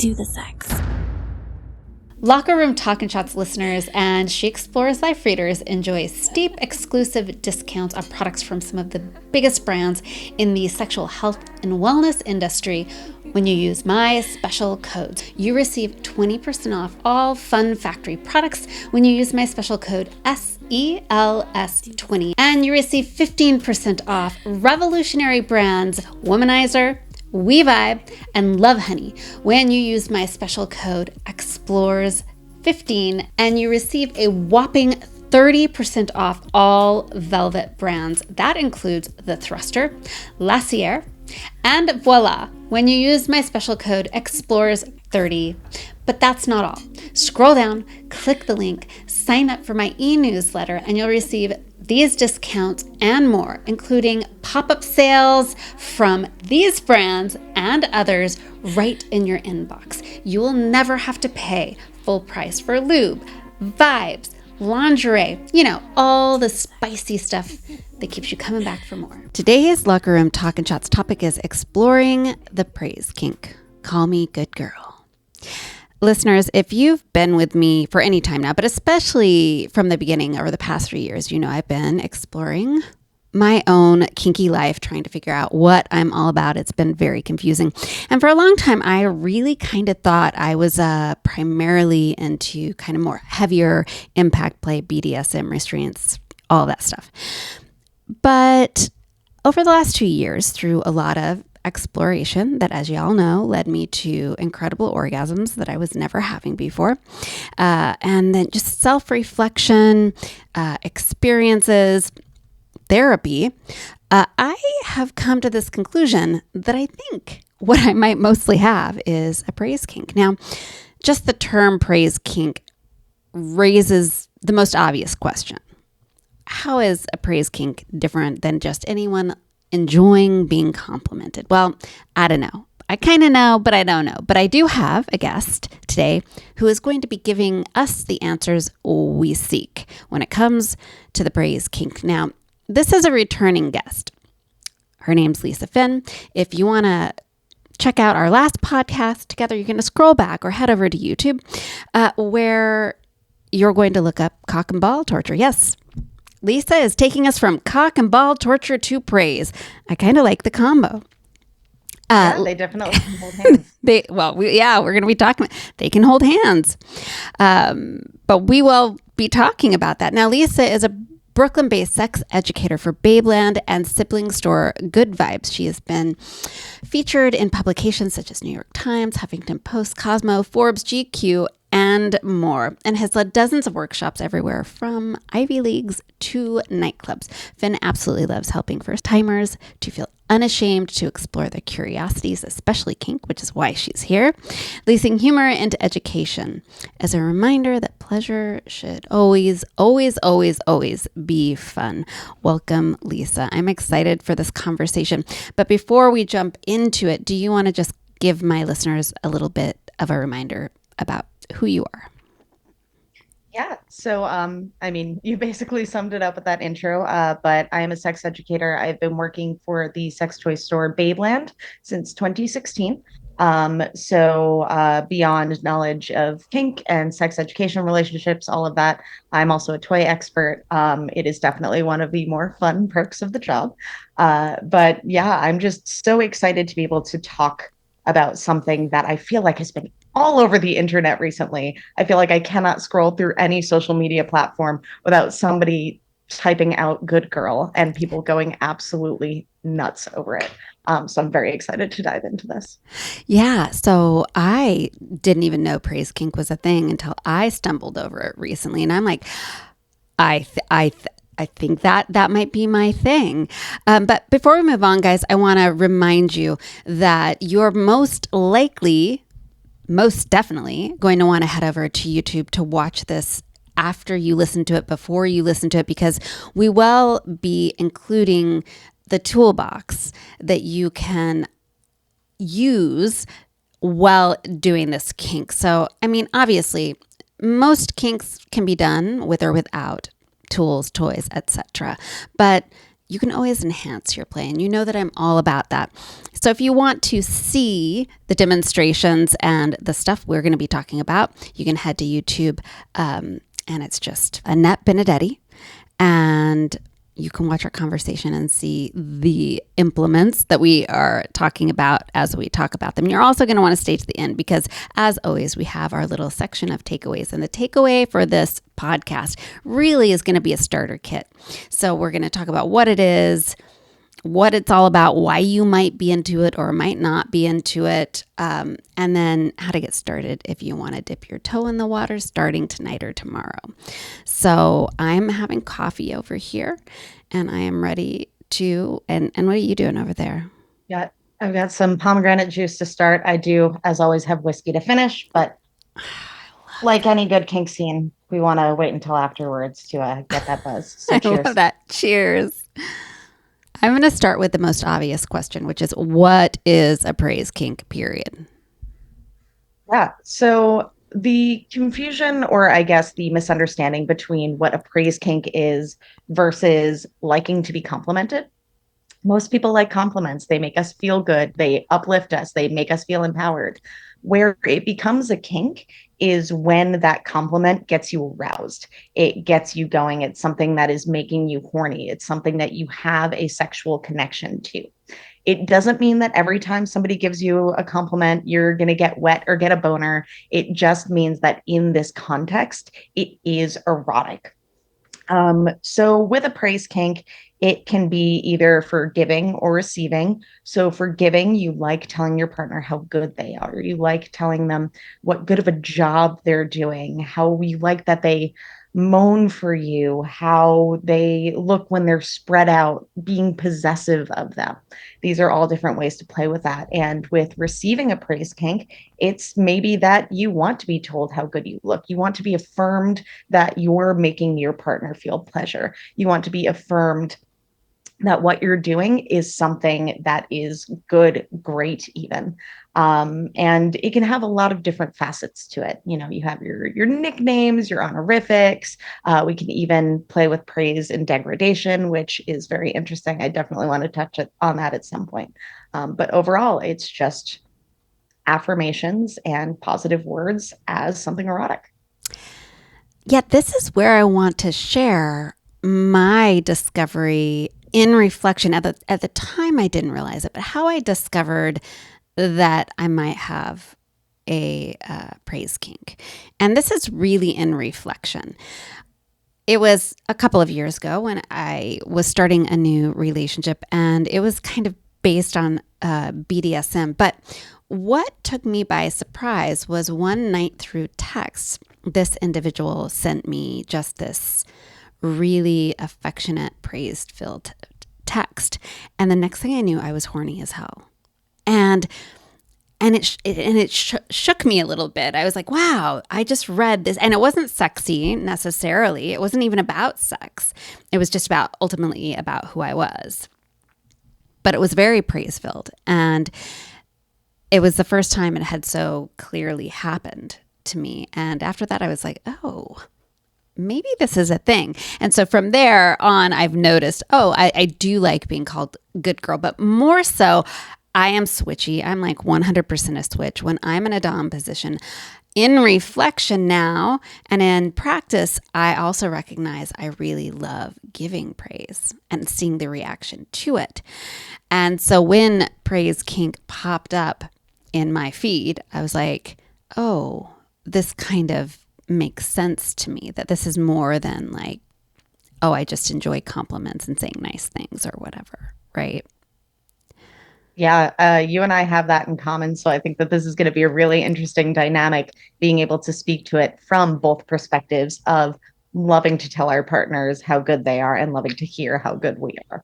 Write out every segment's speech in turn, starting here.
do the sex. Locker Room Talkin' Shots listeners and She Explores Life readers enjoy steep exclusive discounts on products from some of the biggest brands in the sexual health and wellness industry when you use my special code. You receive 20% off all Fun Factory products when you use my special code SELS20. And you receive 15% off revolutionary brands Womanizer, We Vibe, and Love Honey when you use my special code EXPLORES15, and you receive a whopping 30% off all Velvet brands. That includes The Thruster, Lacier, and Voila when you use my special code EXPLORES30. But that's not all. Scroll down, click the link, sign up for my e-newsletter, and you'll receive these discounts and more, including pop-up sales from these brands and others right in your inbox. You will never have to pay full price for lube, vibes, lingerie, all the spicy stuff that keeps you coming back for more. Today's Locker Room Talkin' Shots topic is exploring the praise kink. Call me good girl. Listeners, if you've been with me for any time now, but especially from the beginning over the past 3 years, I've been exploring my own kinky life, trying to figure out what I'm all about. It's been very confusing. And for a long time, I really kind of thought I was primarily into kind of more heavier impact play, BDSM, restraints, all that stuff. But over the last 2 years, through a lot of exploration that, as y'all know, led me to incredible orgasms that I was never having before. And then just self-reflection, experiences, therapy, I have come to this conclusion that I think what I might mostly have is a praise kink. Now, just the term praise kink raises the most obvious question. How is a praise kink different than just anyone enjoying being complimented? Well, I don't know. I kind of know, but I don't know. But I do have a guest today who is going to be giving us the answers we seek when it comes to the praise kink. Now, this is a returning guest. Her name's Lisa Finn. If you want to check out our last podcast together, you're going to scroll back or head over to YouTube where you're going to look up cock and ball torture. Yes, Lisa is taking us from cock and ball torture to praise. I kind of like the combo. They definitely can hold hands. We're going to be talking. They can hold hands. But we will be talking about that. Now, Lisa is a Brooklyn-based sex educator for Babeland and sibling store Good Vibes. She has been featured in publications such as New York Times, Huffington Post, Cosmo, Forbes, GQ, and more, and has led dozens of workshops everywhere from Ivy Leagues to nightclubs. Finn absolutely loves helping first-timers to feel unashamed to explore their curiosities, especially kink, which is why she's here, lacing humor into education as a reminder that pleasure should always, always, always, always be fun. Welcome, Lisa. I'm excited for this conversation. But before we jump into it, do you want to just give my listeners a little bit of a reminder about who you are? Yeah. So, you basically summed it up with that intro, but I am a sex educator. I've been working for the sex toy store Babeland since 2016. Beyond knowledge of kink and sex education, relationships, all of that, I'm also a toy expert. It is definitely one of the more fun perks of the job. But yeah, I'm just so excited to be able to talk about something that I feel like has been all over the internet recently. I feel like I cannot scroll through any social media platform without somebody typing out good girl and people going absolutely nuts over it. So I'm very excited to dive into this. Yeah. So I didn't even know praise kink was a thing until I stumbled over it recently. And I'm like, I think that might be my thing. But before we move on, guys, I want to remind you that you're most definitely going to want to head over to YouTube to watch this after you listen to it, before you listen to it, because we will be including the toolbox that you can use while doing this kink. So, obviously, most kinks can be done with or without tools, toys, etc. But you can always enhance your play. And you know that I'm all about that. So if you want to see the demonstrations and the stuff we're going to be talking about, you can head to YouTube, and it's just Annette Benedetti. And you can watch our conversation and see the implements that we are talking about as we talk about them. You're also going to want to stay to the end because, as always, we have our little section of takeaways. And the takeaway for this podcast really is going to be a starter kit. So we're going to talk about what it is, what it's all about, why you might be into it or might not be into it, and then how to get started if you want to dip your toe in the water starting tonight or tomorrow. So I'm having coffee over here, and I am ready to, and what are you doing over there? Yeah, I've got some pomegranate juice to start. I do, as always, have whiskey to finish, but like any good kink scene, we want to wait until afterwards to get that buzz. So I cheers. love that. Cheers. I'm going to start with the most obvious question, which is what is a praise kink, period? Yeah. So the confusion, or I guess the misunderstanding between what a praise kink is versus liking to be complimented. Most people like compliments. They make us feel good. They uplift us. They make us feel empowered. Where it becomes a kink is when that compliment gets you aroused. It gets you going. It's something that is making you horny. It's something that you have a sexual connection to. It doesn't mean that every time somebody gives you a compliment, you're going to get wet or get a boner. It just means that in this context, it is erotic. So with a praise kink, it can be either for giving or receiving. So for giving, you like telling your partner how good they are. You like telling them what good of a job they're doing, how you like that they moan for you, how they look when they're spread out, being possessive of them. These are all different ways to play with that. And with receiving a praise kink, it's maybe that you want to be told how good you look. You want to be affirmed that you're making your partner feel pleasure. You want to be affirmed that what you're doing is something that is good, great, even. And it can have a lot of different facets to it. You know, you have your nicknames, your honorifics. We can even play with praise and degradation, which is very interesting. I definitely want to touch on that at some point. But overall, it's just affirmations and positive words as something erotic. Yet this is where I want to share my discovery in reflection. At the time, I didn't realize it, but how I discovered that I might have a praise kink. And this is really in reflection. It was a couple of years ago when I was starting a new relationship, and it was kind of based on BDSM. But what took me by surprise was one night through text, this individual sent me just this really affectionate, praise-filled text. And the next thing I knew, I was horny as hell. And it shook me a little bit. I was like, wow, I just read this. And it wasn't sexy necessarily. It wasn't even about sex. It was just ultimately about who I was. But it was very praise-filled. And it was the first time it had so clearly happened to me. And after that, I was like, oh, maybe this is a thing. And so from there on, I've noticed, I do like being called good girl, but more so, I am switchy. I'm like 100% a switch. When I'm in a dom position, in reflection now and in practice, I also recognize I really love giving praise and seeing the reaction to it. And so when praise kink popped up in my feed, I was like, oh, this kind of makes sense to me, that this is more than like, oh, I just enjoy compliments and saying nice things or whatever, right? Yeah, you and I have that in common. So I think that this is going to be a really interesting dynamic, being able to speak to it from both perspectives of loving to tell our partners how good they are and loving to hear how good we are.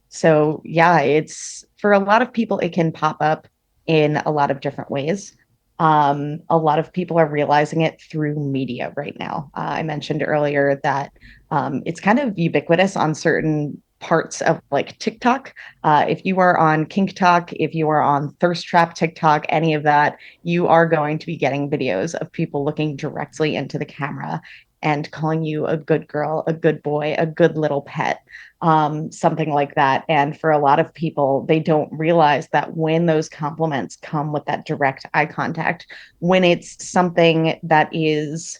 So yeah, it's for a lot of people, it can pop up in a lot of different ways. A lot of people are realizing it through media right now. I mentioned earlier that it's kind of ubiquitous on certain parts of like TikTok. If you are on Kink Talk, if you are on Thirst Trap TikTok, any of that, you are going to be getting videos of people looking directly into the camera and calling you a good girl, a good boy, a good little pet, something like that. And for a lot of people, they don't realize that when those compliments come with that direct eye contact, when it's something that is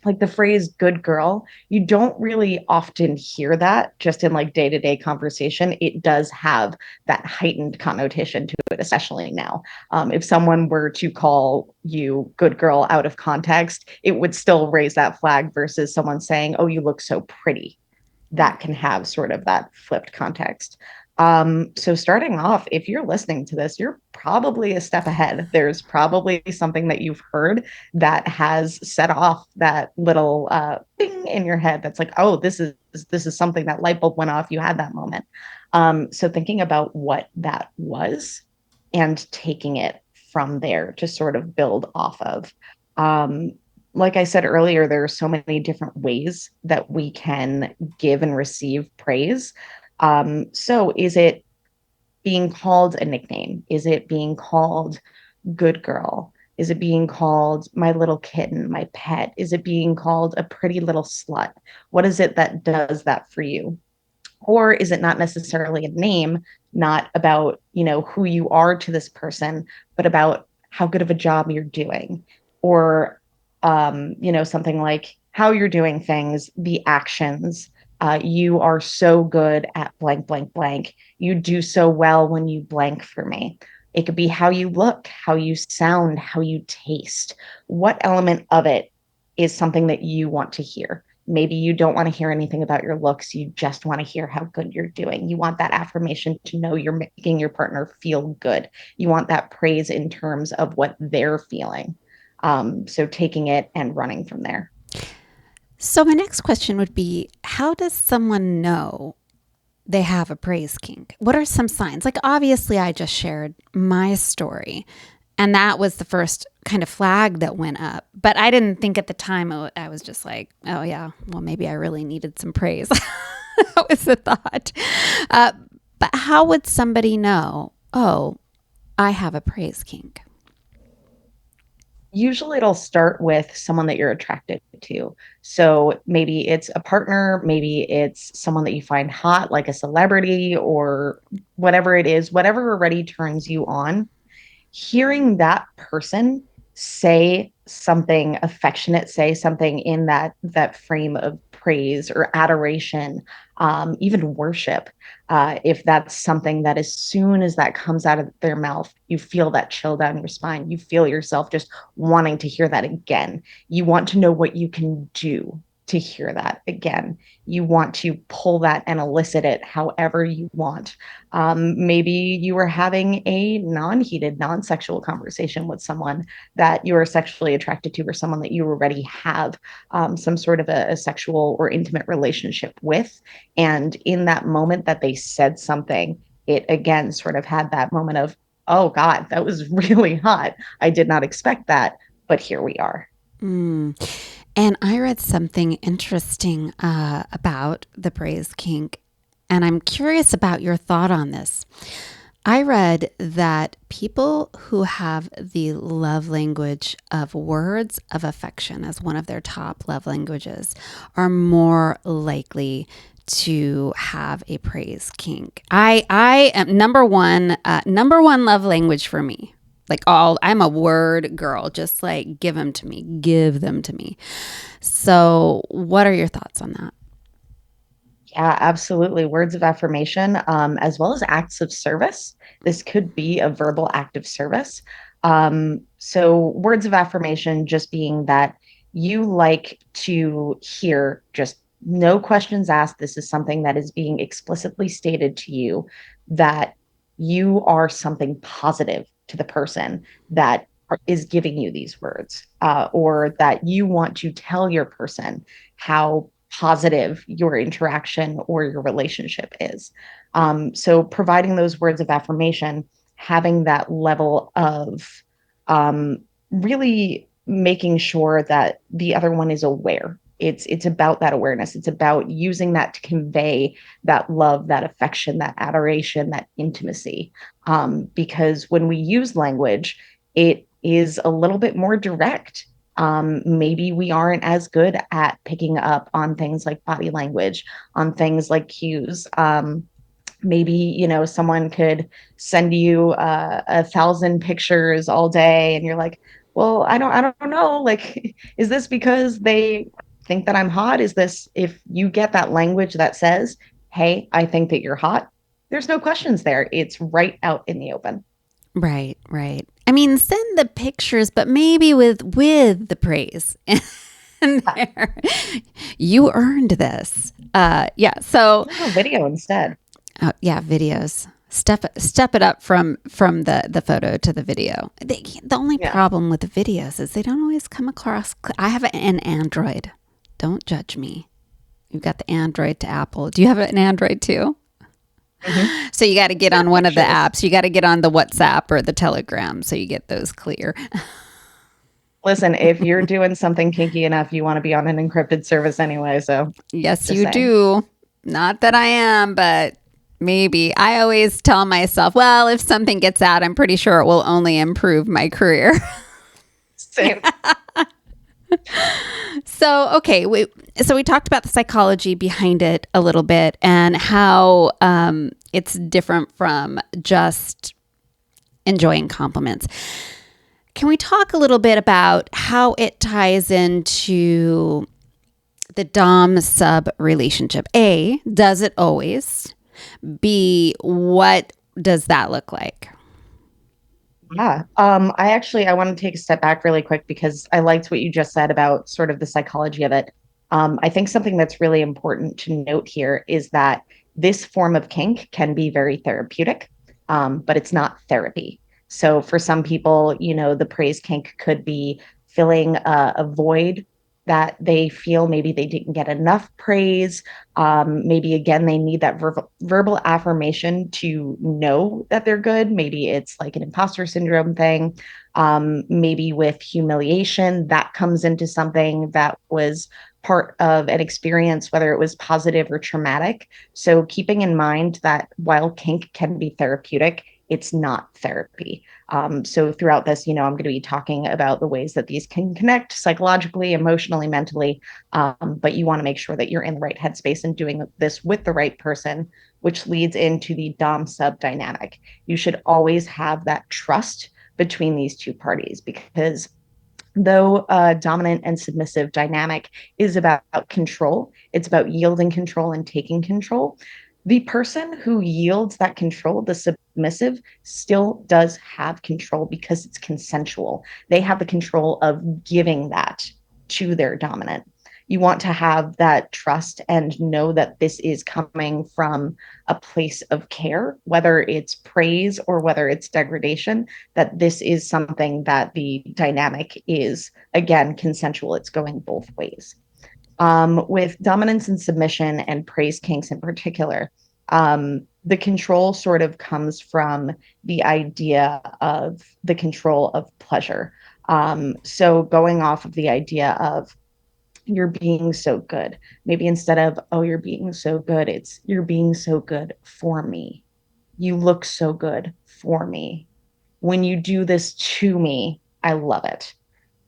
like the phrase good girl, you don't really often hear that just in like day-to-day conversation. It does have that heightened connotation to it, especially now. If someone were to call you good girl out of context, it would still raise that flag versus someone saying, oh, you look so pretty. That can have sort of that flipped context. So starting off, if you're listening to this, you're probably a step ahead. There's probably something that you've heard that has set off that little ding in your head that's like, oh, this is something, that light bulb went off. You had that moment. So thinking about what that was and taking it from there to sort of build off of. Um, like I said earlier, there are so many different ways that we can give and receive praise. So is it being called a nickname? Is it being called good girl? Is it being called my little kitten, my pet? Is it being called a pretty little slut? What is it that does that for you? Or is it not necessarily a name, not about, who you are to this person, but about how good of a job you're doing? Or something like how you're doing things, the actions. You are so good at blank, blank, blank. You do so well when you blank for me. It could be how you look, how you sound, how you taste. What element of it is something that you want to hear? Maybe you don't want to hear anything about your looks. You just want to hear how good you're doing. You want that affirmation to know you're making your partner feel good. You want that praise in terms of what they're feeling. So taking it and running from there. So, my next question would be, how does someone know they have a praise kink? What are some signs? Like, obviously, I just shared my story, and that was the first kind of flag that went up. But I didn't think at the time, I was just like, oh, yeah, well, maybe I really needed some praise. That was the thought. But how would somebody know, oh, I have a praise kink? Usually it'll start with someone that you're attracted to. So maybe it's a partner, maybe it's someone that you find hot, like a celebrity or whatever it is, whatever already turns you on. Hearing that person say something affectionate, say something in that frame of praise or adoration, even worship, if that's something that as soon as that comes out of their mouth, you feel that chill down your spine. You feel yourself just wanting to hear that again. You want to know what you can do to hear that again. You want to pull that and elicit it however you want. Maybe you were having a non-heated, non-sexual conversation with someone that you are sexually attracted to, or someone that you already have some sort of a sexual or intimate relationship with. And in that moment that they said something, it again sort of had that moment of, oh God, that was really hot. I did not expect that, but here we are. Mm. And I read something interesting about the praise kink, and I'm curious about your thought on this. I read that people who have the love language of words of affection as one of their top love languages are more likely to have a praise kink. I am number one love language for me. I'm a word girl. Just like give them to me, give them to me. So, what are your thoughts on that? Yeah, absolutely. Words of affirmation, as well as acts of service. This could be a verbal act of service. So, words of affirmation just being that you like to hear, just no questions asked. This is something that is being explicitly stated to you, that you are something positive to the person that is giving you these words, or that you want to tell your person how positive your interaction or your relationship is. So providing those words of affirmation, having that level of um, really making sure that the other one is aware. It's about that awareness. It's about using that to convey that love, that affection, that adoration, that intimacy. Because when we use language, it is a little bit more direct. Maybe we aren't as good at picking up on things like body language, on things like cues. Maybe, someone could send you 1,000 pictures all day, and you're like, well, I don't know. Like, is this because they think that I'm hot? Is this, if you get that language that says, hey, I think that you're hot, there's no questions there. It's right out in the open. Right, right. I mean, send the pictures, but maybe with the praise. And there, you earned this. Yeah. So, A video instead. oh, yeah, videos. Step it up from the photo to the video. The only Yeah. problem with the videos is they don't always come across. I have an Android. Don't judge me. You've got the Android to Apple. Do you have an Android too? Mhm. So you got to get on one of the Pictures. apps. You got to get on the WhatsApp or the Telegram so you get those clear. Listen, if you're doing something kinky enough, you want to be on an encrypted service anyway. So Yes, just you saying. do. Not that I am, but maybe. I always tell myself, well, if something gets out, I'm pretty sure it will only improve my career. Same. So, okay, we talked about the psychology behind it a little bit and how it's different from just enjoying compliments. Can we talk a little bit about how it ties into the Dom sub relationship? A, does it always? B, what does that look like? Yeah. I want to take a step back really quick because I liked what you just said about sort of the psychology of it. I think something that's really important to note here is that this form of kink can be very therapeutic, but it's not therapy. So for some people, the praise kink could be filling a void that they feel maybe they didn't get enough praise. Maybe again, they need that verbal affirmation to know that they're good. Maybe it's like an imposter syndrome thing. Maybe with humiliation, that comes into something that was part of an experience, whether it was positive or traumatic. So keeping in mind that while kink can be therapeutic, it's not therapy. So throughout this, I'm going to be talking about the ways that these can connect psychologically, emotionally, mentally, but you want to make sure that you're in the right headspace and doing this with the right person, which leads into the Dom sub dynamic. You should always have that trust between these two parties because though dominant and submissive dynamic is about control, it's about yielding control and taking control. The person who yields that control, the submissive, still does have control because it's consensual. They have the control of giving that to their dominant. You want to have that trust and know that this is coming from a place of care, whether it's praise or whether it's degradation, that this is something that the dynamic is, again, consensual. It's going both ways. With dominance and submission and praise kinks in particular, the control sort of comes from the idea of the control of pleasure. So going off of the idea of you're being so good, maybe instead of, oh, you're being so good, it's you're being so good for me. You look so good for me. When you do this to me, I love it.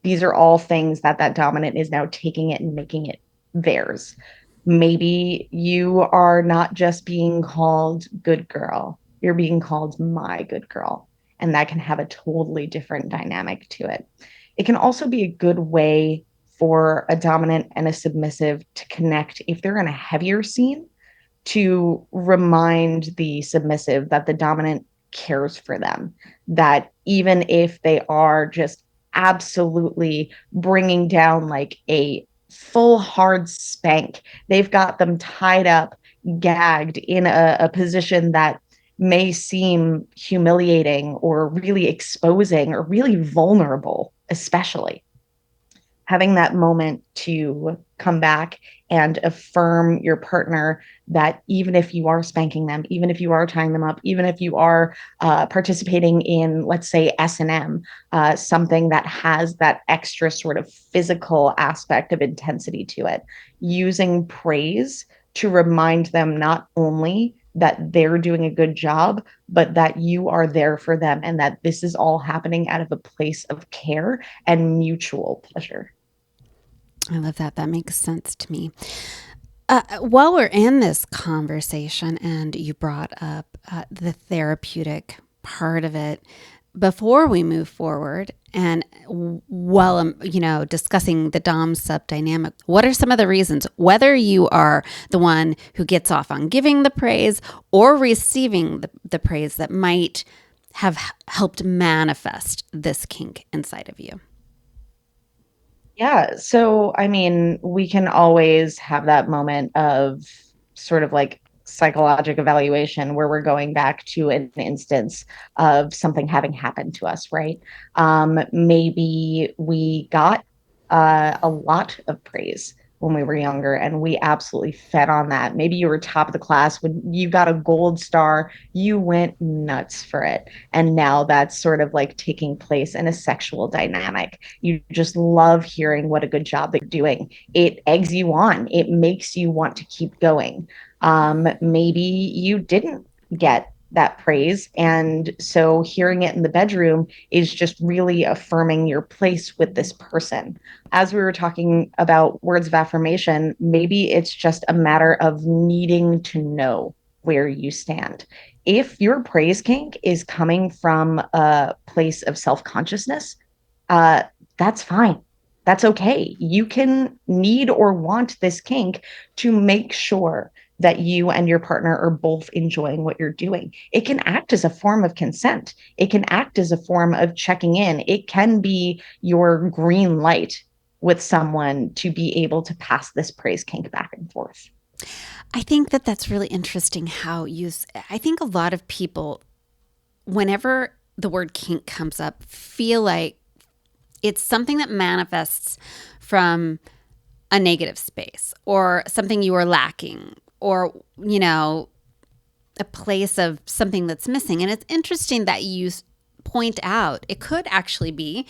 These are all things that that dominant is now taking it and making it theirs. Maybe you are not just being called good girl, you're being called my good girl. And that can have a totally different dynamic to it. It can also be a good way for a dominant and a submissive to connect if they're in a heavier scene to remind the submissive that the dominant cares for them, that even if they are just absolutely bringing down like a full hard spank, they've got them tied up, gagged in a position that may seem humiliating or really exposing or really vulnerable, especially having that moment to come back and affirm your partner that even if you are spanking them, even if you are tying them up, even if you are participating in, let's say, S&M, something that has that extra sort of physical aspect of intensity to it, using praise to remind them not only that they're doing a good job, but that you are there for them and that this is all happening out of a place of care and mutual pleasure. I love that. That makes sense to me. While we're in this conversation, and you brought up the therapeutic part of it, before we move forward, and while I'm, discussing the Dom sub dynamic, what are some of the reasons, whether you are the one who gets off on giving the praise or receiving the praise, that might have helped manifest this kink inside of you? Yeah. So, I mean, we can always have that moment of sort of like psychological evaluation where we're going back to an instance of something having happened to us, right? Maybe we got a lot of praise when we were younger and we absolutely fed on that. Maybe you were top of the class when you got a gold star, you went nuts for it. And now that's sort of like taking place in a sexual dynamic. You just love hearing what a good job they're doing. It eggs you on, it makes you want to keep going. Maybe you didn't get that praise. And so hearing it in the bedroom is just really affirming your place with this person. As we were talking about words of affirmation, maybe it's just a matter of needing to know where you stand. If your praise kink is coming from a place of self consciousness, uh, that's fine. That's okay. You can need or want this kink to make sure that you and your partner are both enjoying what you're doing. It can act as a form of consent. It can act as a form of checking in. It can be your green light with someone to be able to pass this praise kink back and forth. I think that that's really interesting how I think a lot of people, whenever the word kink comes up, feel like it's something that manifests from a negative space or something you are lacking or, a place of something that's missing. And it's interesting that you point out it could actually be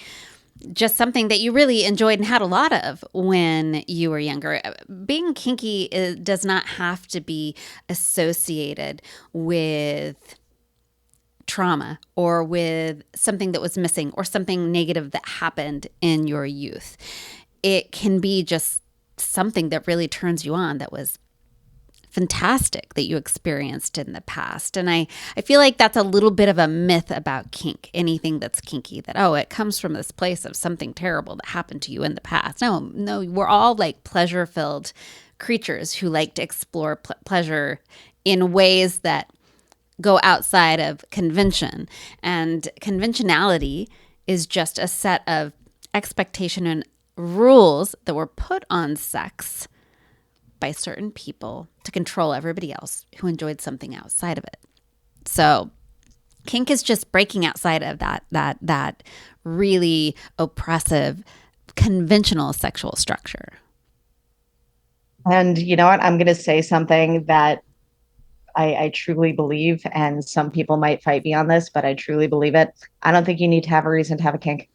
just something that you really enjoyed and had a lot of when you were younger. Being kinky does not have to be associated with trauma or with something that was missing or something negative that happened in your youth. It can be just something that really turns you on, that was fantastic, that you experienced in the past. And I feel like that's a little bit of a myth about kink, anything that's kinky, that, oh, it comes from this place of something terrible that happened to you in the past. No, we're all like pleasure filled creatures who like to explore pleasure in ways that go outside of convention. And conventionality is just a set of expectation and rules that were put on sex by certain people to control everybody else who enjoyed something outside of it. So kink is just breaking outside of that really oppressive conventional sexual structure. And you know what? I'm going to say something that I truly believe, and some people might fight me on this, but I truly believe it. I don't think you need to have a reason to have a kink.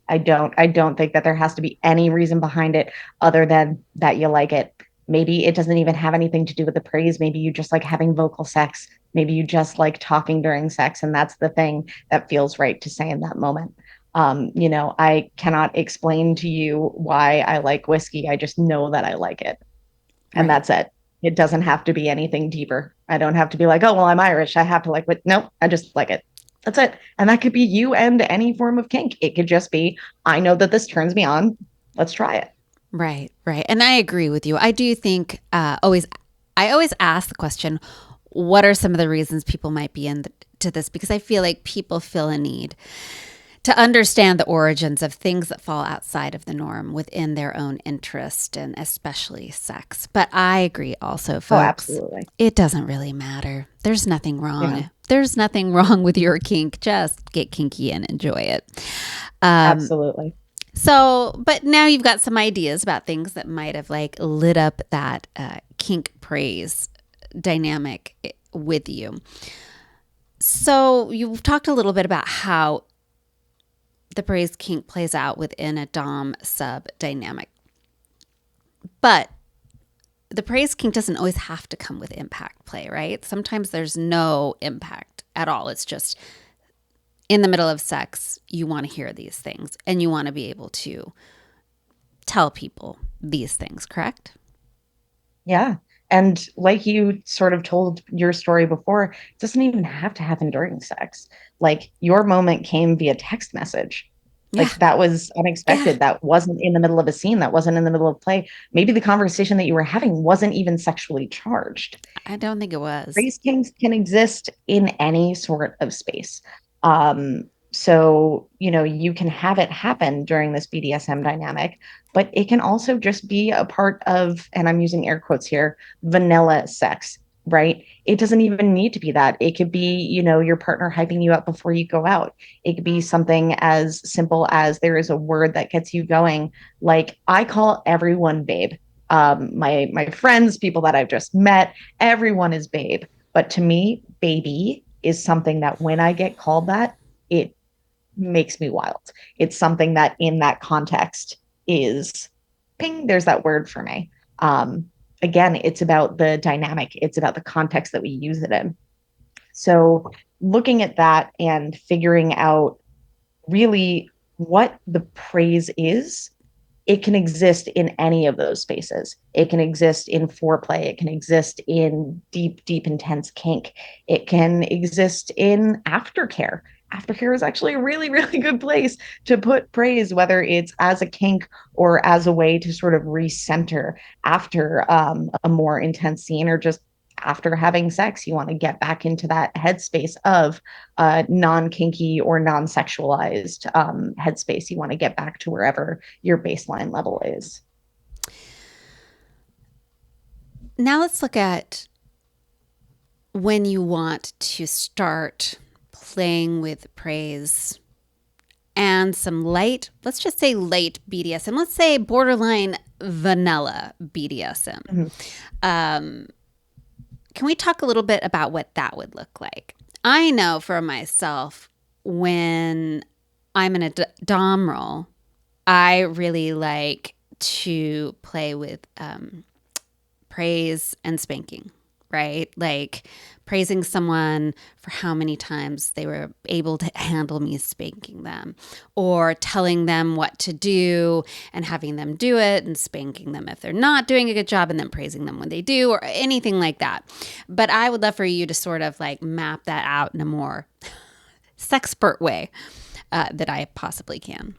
I don't. I don't think that there has to be any reason behind it other than that you like it. Maybe it doesn't even have anything to do with the praise. Maybe you just like having vocal sex. Maybe you just like talking during sex, and that's the thing that feels right to say in that moment. I cannot explain to you why I like whiskey. I just know that I like it, and Right. that's it. It doesn't have to be anything deeper. I don't have to be like, oh, well, I'm Irish. I have to like, what? Nope, I just like it. That's it. And that could be you and any form of kink. It could just be, I know that this turns me on. Let's try it. Right, right. And I agree with you. I do think I always ask the question, what are some of the reasons people might be into this? Because I feel like people feel a need to understand the origins of things that fall outside of the norm within their own interest, and especially sex. But I agree also, Oh, folks, absolutely. it doesn't really matter. There's nothing Yeah, wrong. There's nothing wrong with your kink. Just get kinky and enjoy it. Um, absolutely. but now you've got some ideas about things that might have like lit up that kink praise dynamic with you. So you've talked a little bit about how the praise kink plays out within a dom sub dynamic. But the praise kink doesn't always have to come with impact play, right? Sometimes there's no impact at all. It's just in the middle of sex, you want to hear these things and you want to be able to tell people these things, correct? Yeah. And like you sort of told your story before, it doesn't even have to happen during sex. Like your moment came via text message. Yeah. Like that was Yeah. unexpected. That wasn't in the middle of a scene. That wasn't in the middle of play. Maybe the conversation that you were having wasn't even sexually charged. I don't think it was. Race kinks can exist in any sort of space. Um, so, you can have it happen during this BDSM dynamic, but it can also just be a part of, and I'm using air quotes here, vanilla sex, right? It doesn't even need to be that. It could be, your partner hyping you up before you go out. It could be something as simple as there is a word that gets you going. Like I call everyone babe. My friends, people that I've just met, everyone is babe. But to me, baby is something that when I get called that, it makes me wild. It's something that in that context is ping, there's that word for me. Again, it's about the dynamic, it's about the context that we use it in. So looking at that and figuring out really what the praise is, it can exist in any of those spaces. It can exist in foreplay. It can exist in deep, deep, intense kink. It can exist in aftercare. Aftercare is actually a really, really good place to put praise, whether it's as a kink or as a way to sort of recenter after a more intense scene, or just after having sex, you want to get back into that headspace of non-kinky or non-sexualized headspace. You want to get back to wherever your baseline level is. Now let's look at when you want to start playing with praise and some light, let's just say light BDSM. Let's say borderline vanilla BDSM. Mm-hmm. Can we talk a little bit about what that would look like? I know for myself, when I'm in a dom role, I really like to play with praise and spanking, right? Like praising someone for how many times they were able to handle me spanking them, or telling them what to do and having them do it, and spanking them if they're not doing a good job and then praising them when they do, or anything like that. But I would love for you to sort of like map that out in a more sexpert way that I possibly can.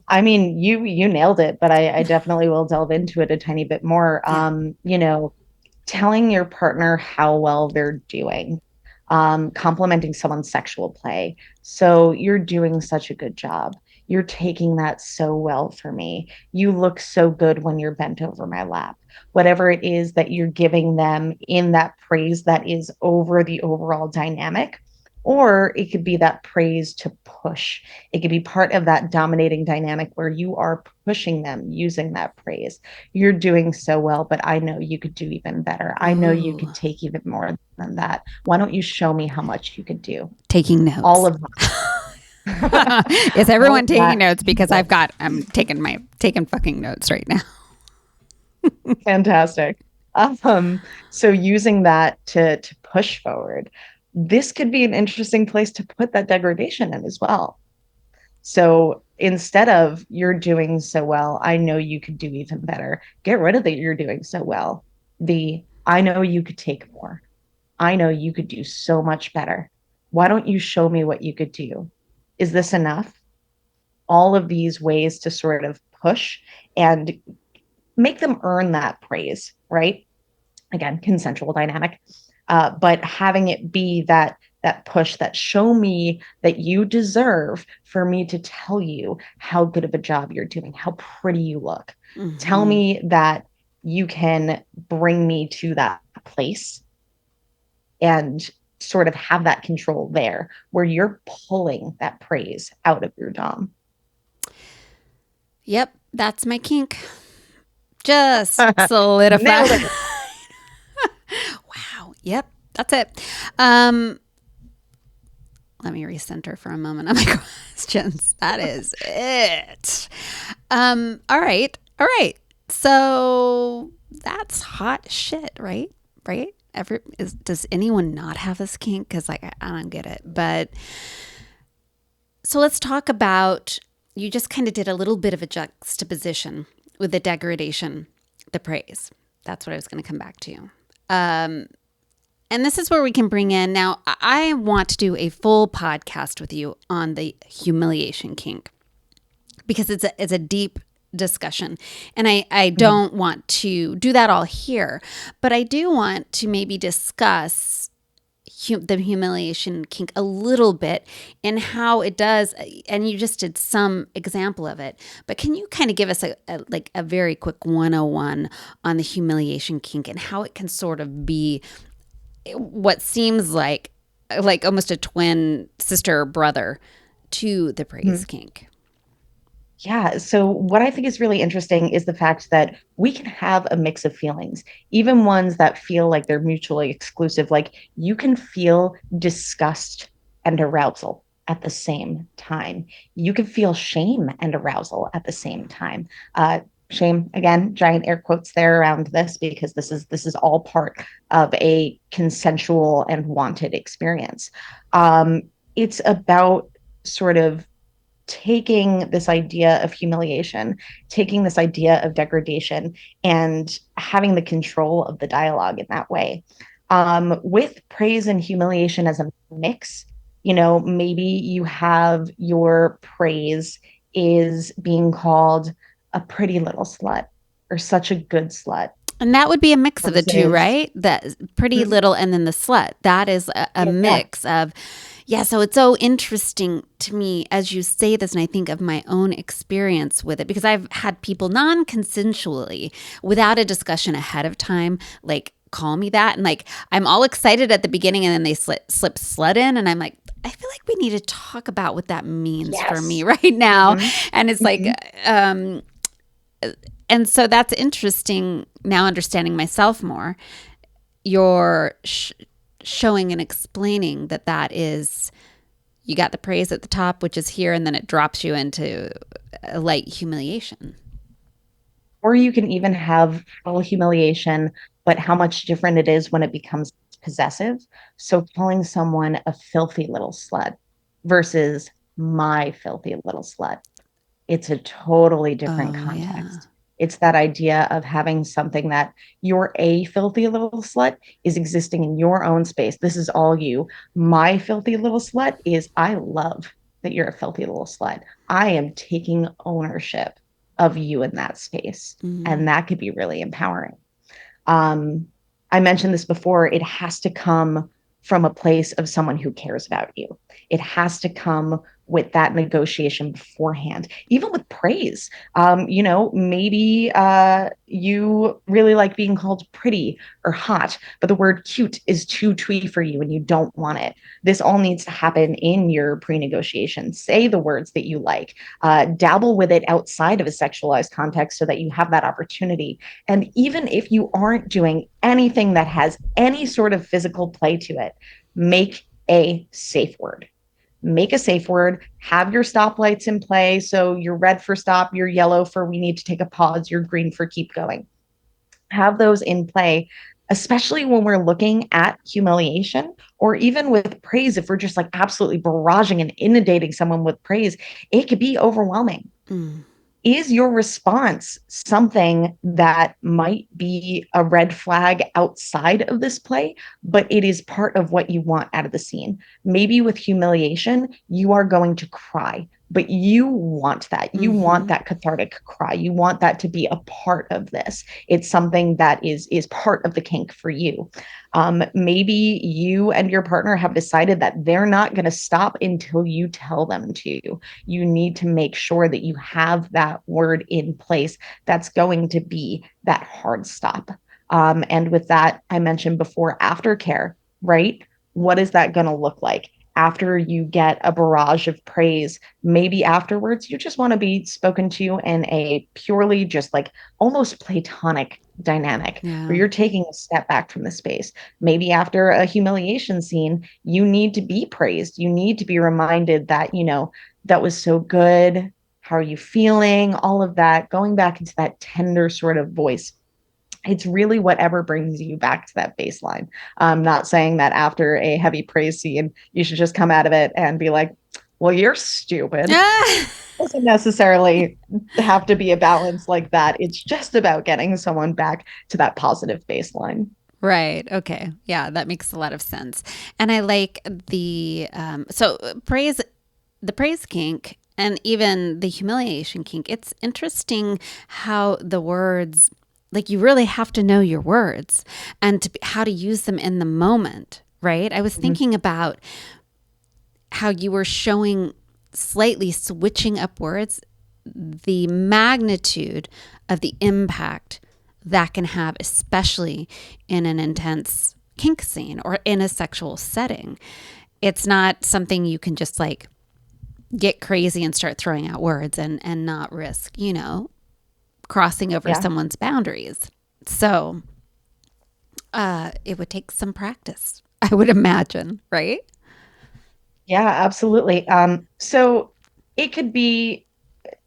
I mean, you nailed it, but I definitely will delve into it a tiny bit more. Yeah. Telling your partner how well they're doing, complimenting someone's sexual play. So you're doing such a good job. You're taking that so well for me. You look so good when you're bent over my lap. Whatever it is that you're giving them in that praise that is over the overall dynamic. Or it could be that praise to push. It could be part of that dominating dynamic where you are pushing them using that praise. You're doing so well, but I know you could do even better. I know you Ooh. could take even more than that. Why don't you show me how much you could do? Taking notes. All of that. Is All everyone of taking that. notes? Because I'm taking fucking notes right now. Fantastic. So using that to push forward, this could be an interesting place to put that degradation in as well. So instead of you're doing so well, I know you could do even better. Get rid of the you're doing so well. The I know you could take more. I know you could do so much better. Why don't you show me what you could do? Is this enough? All of these ways to sort of push and make them earn that praise, right? Again, consensual dynamic. But having it be that push, that show me that you deserve for me to tell you how good of a job you're doing, how pretty you look. Mm-hmm. Tell me that you can bring me to that place and sort of have that control there where you're pulling that praise out of your dom. Yep, that's my kink. Just solidify. Nailed it. Wow. Yep, that's it. Let me recenter for a moment on my questions. That is it. All right. So that's hot shit, right? Right? Does anyone not have this kink? Because like I don't get it. But so let's talk about. You just kind of did a little bit of a juxtaposition with the degradation, the praise. That's what I was going to come back to. And this is where we can bring in now. I want to do a full podcast with you on the humiliation kink because it's a deep discussion. And I don't want to do that all here, but I do want to maybe discuss the humiliation kink a little bit and how it does. And you just did some example of it, but can you kind of give us a very quick 101 on the humiliation kink and how it can sort of be what seems like almost a twin sister or brother to the praise kink? Yeah. So, what I think is really interesting is the fact that we can have a mix of feelings, even ones that feel like they're mutually exclusive. Like you can feel disgust and arousal at the same time. You can feel shame and arousal at the same time. Shame, again, giant air quotes there around this because this is all part of a consensual and wanted experience. It's about sort of taking this idea of humiliation, taking this idea of degradation, and having the control of the dialogue in that way. With praise and humiliation as a mix, maybe you have your praise is being called a pretty little slut or such a good slut And that would be a mix of the two, versus, right? That pretty little and then the slut. That is a yeah, mix of, yeah. So it's so interesting to me as you say this, and I think of my own experience with it because I've had people non consensually, without a discussion ahead of time, like call me that. And like I'm all excited at the beginning and then they slip slut in. And I'm like, I feel like we need to talk about what that means for me yes. right now. Hmm. And it's like, Hmm. um, and so that's interesting now understanding myself more. You're showing and explaining that is, you got the praise at the top, which is here, and then it drops you into a light humiliation. Or you can even have full humiliation, but how much different it is when it becomes possessive. So calling someone a filthy little slut versus my filthy little slut, it's a totally different Oh, yeah. context. It's that idea of having something that you're a filthy little slut is existing in your own space. This is all you. My filthy little slut is I love that you're a filthy little slut. I am taking ownership of you in that space. Mm. And that could be really empowering. Um, I mentioned this before, it has to come from a place of someone who cares about you. It has to come with that negotiation beforehand, even with praise. Maybe you really like being called pretty or hot, but the word cute is too twee for you and you don't want it. This all needs to happen in your pre negotiation. Say the words that you like, dabble with it outside of a sexualized context so that you have that opportunity. And even if you aren't doing anything that has any sort of physical play to it, make a safe word. Make a safe word, have your stoplights in play. So you're red for stop, you're yellow for we need to take a pause, you're green for keep going. Have those in play, especially when we're looking at humiliation or even with praise. If we're just like absolutely barraging and inundating someone with praise, it could be overwhelming. Mm. Is your response something that might be a red flag outside of this play, but it is part of what you want out of the scene? Maybe with humiliation, you are going to cry, but you want that. You want Mm-hmm. that cathartic cry. You want that to be a part of this. It's something that is part of the kink for you. Maybe you and your partner have decided that they're not going to stop until you tell them to. You need to make sure that you have that word in place that's going to be that hard stop. And with that, I mentioned before aftercare, right? What is that going to look like? After you get a barrage of praise, maybe afterwards you just want to be spoken to in a purely just like almost platonic dynamic where Yeah. you're taking a step back from the space. Maybe after a humiliation scene, you need to be praised. You need to be reminded that, that was so good. How are you feeling? All of that, going back into that tender sort of voice. It's really whatever brings you back to that baseline. I'm not saying that after a heavy praise scene, you should just come out of it and be like, well, you're stupid. It Ah! doesn't necessarily have to be a balance like that. It's just about getting someone back to that positive baseline. Right. Okay. Yeah, that makes a lot of sense. And I like the praise kink, and even the humiliation kink. It's interesting how the words, like you really have to know your words and how to use them in the moment. Right. I was Mhm. thinking about how you were showing slightly switching up words, the magnitude of the impact that can have, especially in an intense kink scene or in a sexual setting. It's not something you can just like get crazy and start throwing out words and not risk, crossing over Yeah. someone's boundaries. So it would take some practice, I would imagine, right? Yeah, absolutely. So it could be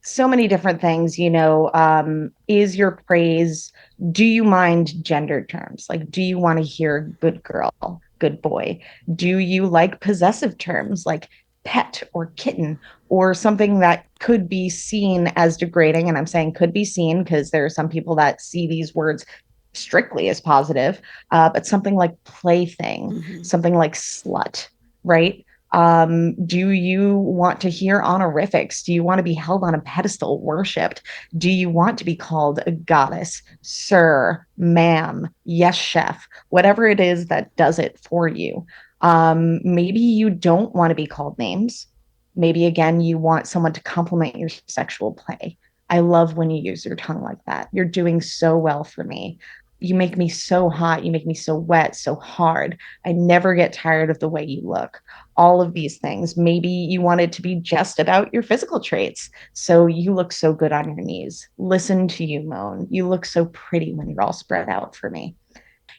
so many different things, is your praise, do you mind gendered terms? Like, do you want to hear good girl, good boy? Do you like possessive terms like pet or kitten or something that could be seen as degrading? And I'm saying could be seen because there are some people that see these words strictly as positive, but something like plaything, Mm-hmm. something like slut, right? Do you want to hear honorifics? Do you want to be held on a pedestal, worshipped? Do you want to be called a goddess, sir, ma'am, yes, chef, whatever it is that does it for you? Maybe you don't want to be called names. Maybe again, you want someone to compliment your sexual play. I love when you use your tongue like that. You're doing so well for me. You make me so hot. You make me so wet, so hard. I never get tired of the way you look. All of these things. Maybe you want it to be just about your physical traits. So you look so good on your knees. Listen to you moan. You look so pretty when you're all spread out for me.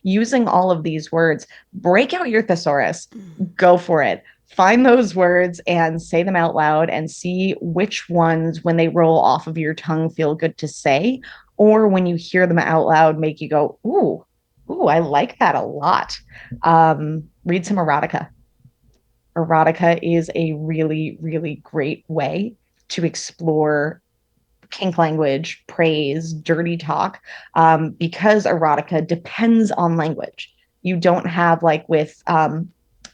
Using all of these words, break out your thesaurus, go for it. Find those words and say them out loud and see which ones, when they roll off of your tongue, feel good to say, or when you hear them out loud, make you go, ooh, I like that a lot. Read some erotica. Erotica is a really, really great way to explore kink language, praise, dirty talk, because erotica depends on language. You don't have like with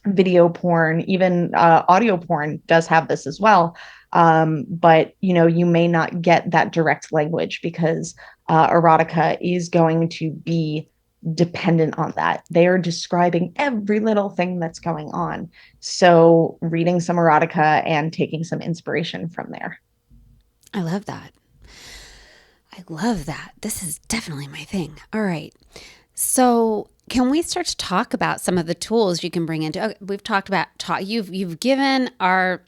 video porn, even audio porn does have this as well. But you may not get that direct language because erotica is going to be dependent on that. They are describing every little thing that's going on. So reading some erotica and taking some inspiration from there. I love that. I love that. This is definitely my thing. All right. So, can we start to talk about some of the tools you can bring into? Okay, we've talked about you've given our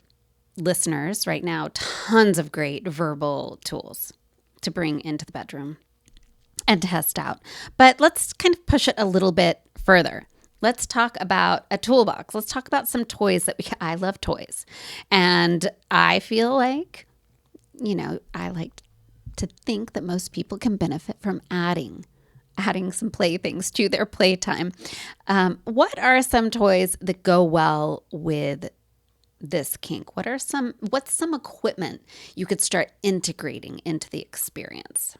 listeners right now tons of great verbal tools to bring into the bedroom and test out. But let's kind of push it a little bit further. Let's talk about a toolbox. Let's talk about some toys I love toys. And I feel like, I like to think that most people can benefit from adding some playthings to their playtime. What are some toys that go well with this kink? What's some equipment you could start integrating into the experience?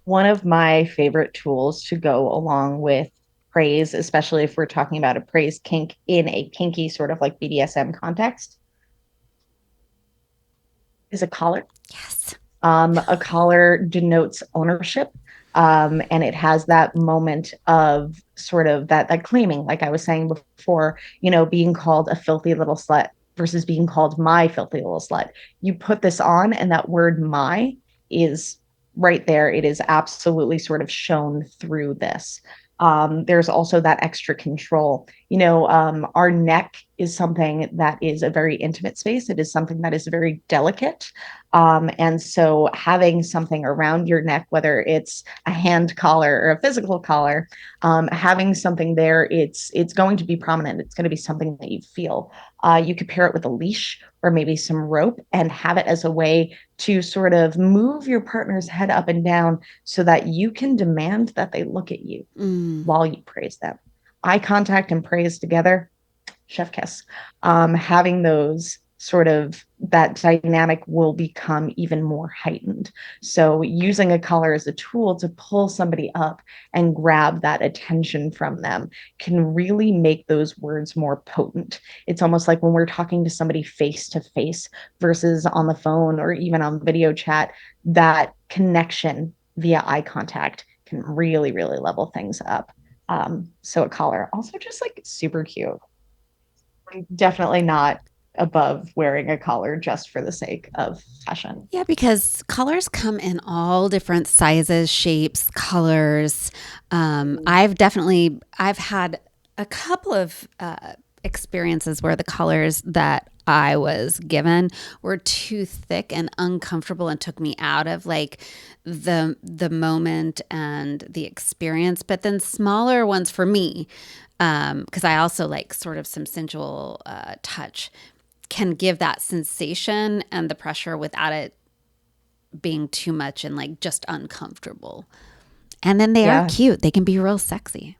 One of my favorite tools to go along with praise, especially if we're talking about a praise kink in a kinky sort of like BDSM context, is a collar. Yes. A collar denotes ownership. And it has that moment of sort of that claiming, like I was saying before, being called a filthy little slut versus being called my filthy little slut. You put this on, and that word my is right there. It is absolutely sort of shown through this. There's also that extra control. Our neck is something that is a very intimate space. It is something that is very delicate. And so having something around your neck, whether it's a hand collar or a physical collar, having something there, it's going to be prominent. It's going to be something that you feel. You could pair it with a leash or maybe some rope and have it as a way to sort of move your partner's head up and down so that you can demand that they look at you Mm. while you praise them. Eye contact and praise together, chef kiss. Having those sort of that dynamic will become even more heightened. So using a collar as a tool to pull somebody up and grab that attention from them can really make those words more potent. It's almost like when we're talking to somebody face to face versus on the phone or even on video chat, that connection via eye contact can really, really level things up. So a collar also just like super cute. Definitely not above wearing a collar just for the sake of fashion. Yeah, because colors come in all different sizes, shapes, colors. I've had a couple of experiences where the colors that I was given were too thick and uncomfortable and took me out of like the moment and the experience. But then smaller ones for me, because I also like sort of some sensual touch, can give that sensation and the pressure without it being too much and like just uncomfortable. And then they are Yeah, cute. They can be real sexy.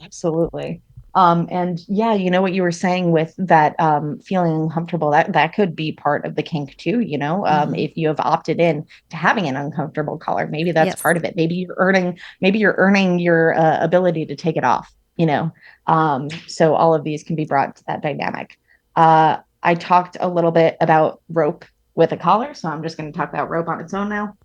absolutely. And yeah, you know what you were saying with that feeling uncomfortable, that could be part of the kink too, you know. Hmm. If you have opted in to having an uncomfortable collar, maybe that's Yes. part of it. Maybe you're earning your ability to take it off, you know. So all of these can be brought to that dynamic. I talked a little bit about rope with a collar, so I'm just going to talk about rope on its own now.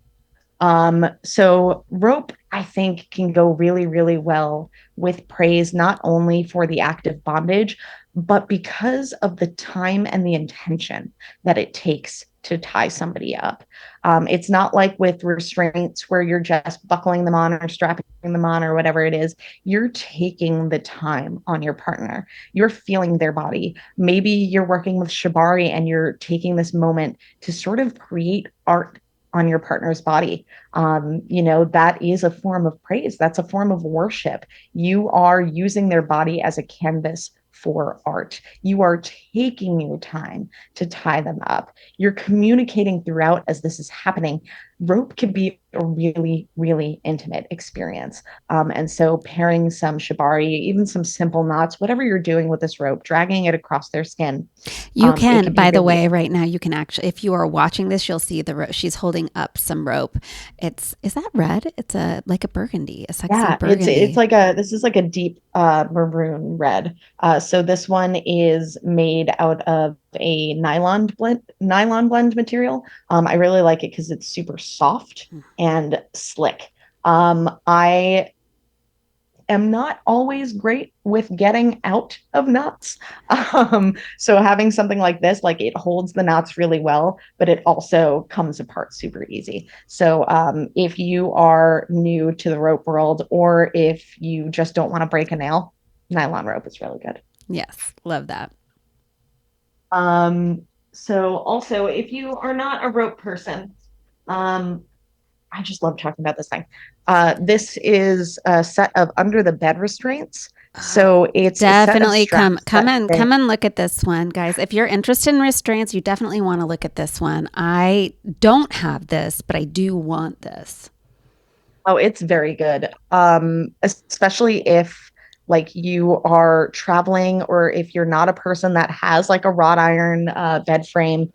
So rope, I think, can go really, really well with praise, not only for the act of bondage, but because of the time and the intention that it takes to tie somebody up. It's not like with restraints where you're just buckling them on or strapping them on or whatever it is. You're taking the time on your partner. You're feeling their body. Maybe you're working with shibari and you're taking this moment to sort of create art on your partner's body. That is a form of praise. That's a form of worship. You are using their body as a canvas for art. You are taking your time to tie them up. You're communicating throughout as this is happening. Rope can be a really, really intimate experience. And so pairing some shibari, even some simple knots, whatever you're doing with this rope, dragging it across their skin, You it can, can be by the really way, right now, you can actually, if you are watching this, you'll see the rope. She's holding up some rope. Is that red? It's like a burgundy, a sexy Yeah, it's burgundy. like this is like a deep maroon red. So this one is made out of a nylon blend material. I really like it because it's super soft and slick. I am not always great with getting out of knots. So having something like this, like it holds the knots really well, but it also comes apart super easy. So if you are new to the rope world, or if you just don't want to break a nail, nylon rope is really good. Yes, love that. So also if you are not a rope person, um, I just love talking about this thing. This is a set of under the bed restraints. Oh, So it's a set of definitely come straps that fit. come and look at this one, guys. If you're interested in restraints, you definitely want to look at this one. I don't have this, but I do want this. Oh, it's very good. Especially if like you are traveling or if you're not a person that has like a wrought iron bed frame.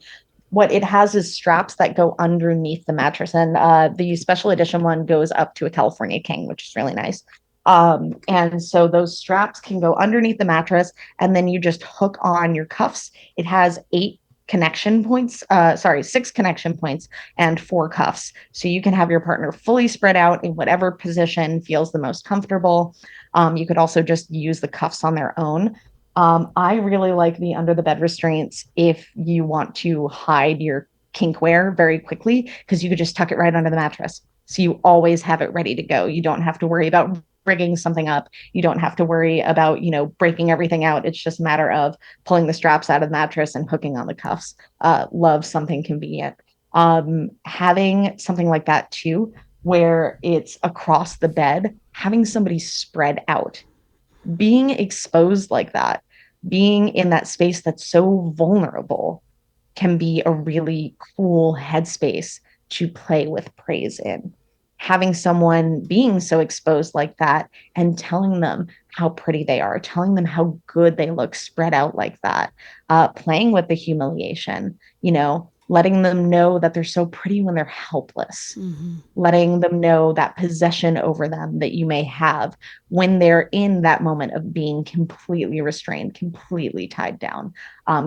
What it has is straps that go underneath the mattress, and the special edition one goes up to a California King, which is really nice. And so those straps can go underneath the mattress, and then you just hook on your cuffs. It has six connection points and four cuffs. So you can have your partner fully spread out in whatever position feels the most comfortable. You could also just use the cuffs on their own. I really like the under the bed restraints if you want to hide your kink wear very quickly because you could just tuck it right under the mattress. So you always have it ready to go. You don't have to worry about rigging something up. You don't have to worry about, breaking everything out. It's just a matter of pulling the straps out of the mattress and hooking on the cuffs. Love something convenient. Having something like that too, where it's across the bed, having somebody spread out being exposed like that, being in that space that's so vulnerable can be a really cool headspace to play with praise in. Having someone being so exposed like that and telling them how pretty they are, telling them how good they look spread out like that, playing with the humiliation, letting them know that they're so pretty when they're helpless, Mm-hmm. letting them know that possession over them that you may have when they're in that moment of being completely restrained, completely tied down,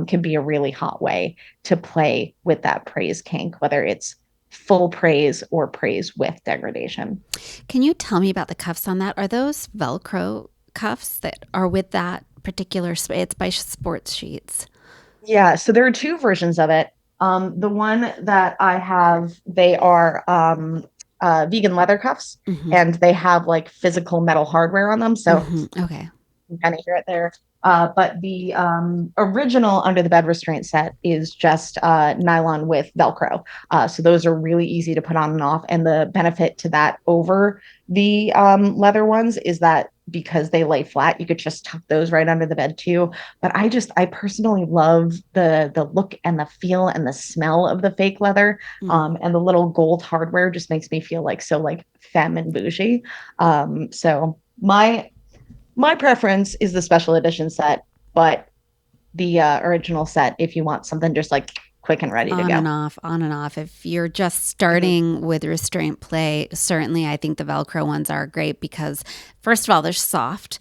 can be a really hot way to play with that praise kink, whether it's full praise or praise with degradation. Can you tell me about the cuffs on that? Are those Velcro cuffs that are with that particular? It's by Sports Sheets. Yeah, so there are two versions of it. The one that I have, they are vegan leather cuffs, Mm-hmm. and they have like physical metal hardware on them. So Mm-hmm. Okay. you can kind of hear it there. But the original Under the Bed Restraint set is just nylon with Velcro. So those are really easy to put on and off. And the benefit to that over the leather ones is that because they lay flat, you could just tuck those right under the bed too. But I personally love the look and the feel and the smell of the fake leather. And the little gold hardware just makes me feel like so like femme and bougie. So my preference is the special edition set, but the original set if you want something just like quick and ready to On go. and off, on and off. If you're just Mhm. starting with restraint play, certainly I think the Velcro ones are great because, first of all, they're soft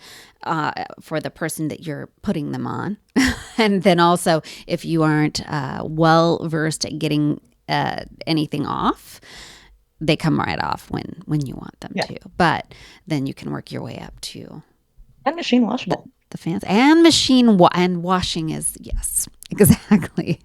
for the person that you're putting them on. And then also, if you aren't well versed at getting anything off, they come right off when you want them Yeah. to. But then you can work your way up to And machine washable. the fans and and washing is, yes, exactly.